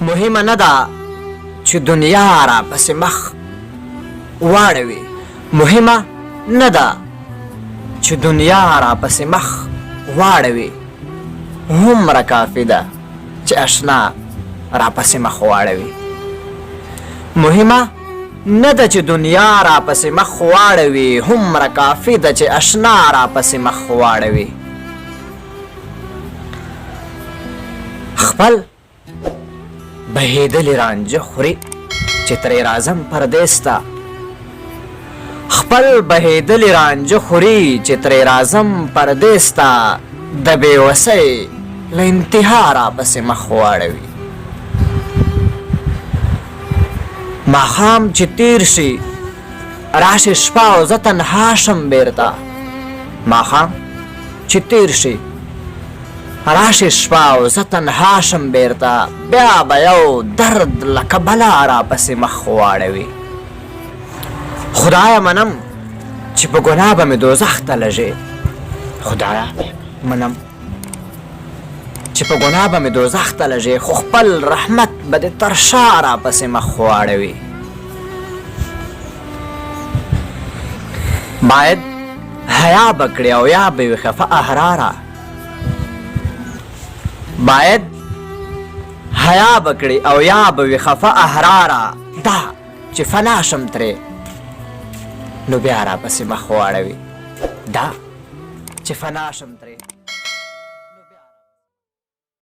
مهمه نه ده چې دنیا را پسې مخ واړوي، مهمه نه ده چې دنیا را پسې مخ واړوي، هومره کافي ده چې اشنا را پسې مخ واړوي. مهمه نه ده چې دنیا را پسې مخ واړوي، هومره کافي ده چې اشنا را پسې مخ واړوي. خپل بهېدلې رانجه خوري چې ترې راځم پردیس ته، خپل بهېدلې رانجه خوري چې ترې راځم پردیس ته، د بېوسۍ له انتها را پسې مخ واړوي. ماښام چې تیر شي راشي شپه او زه تنها شم بېرته، ماښام چې تیر شي راشي شپه او زه تنها شم بېرته، بیا به یو درد لکه بلا را پسې مخ واړوي. خدایه منم چې په ګناه به مې دوزخ ته لږې، خدایه منم چې په ګناه به مې دوزخ ته لږې، خو خپل رحمت به دې تر شا را پسې مخ واړوي. باید حیا به کړې او یا به وي خفه احراره، باید حیا به کړې او یا به وي خفه احراره، دا چې فنا شم ترې نو بیا را پسې مخ واړوي، دا چې فنا شم ترې